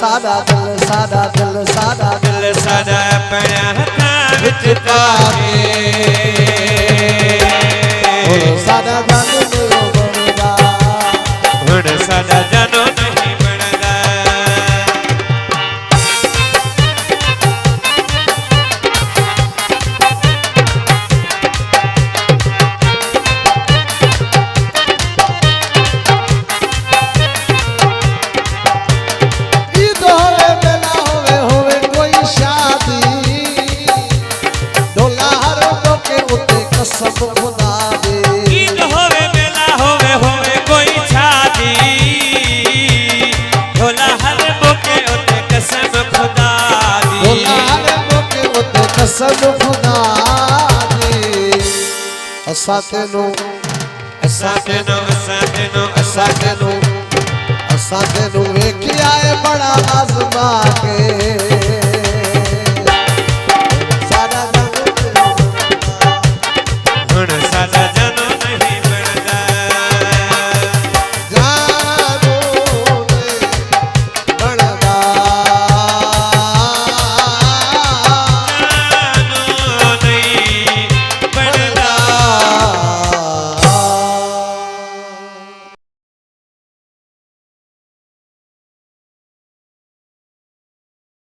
सादा दिल सादा दिल सादा दिल सादा अपना हथा विच पाके सादा जानो नहीं बनदा हुण सादा जानो नहीं बनदा ईद होवे मेला होवे होवे कोई शादी डोला हर के उते कसम खुदा दे ईद होवे मेला होवे होवे कोई शादी ढोला हर बोके उते कसम खुदा दी डोला हर के उते कसम खुदा दे असा तेनू वेखिया है बड़ा आजमा के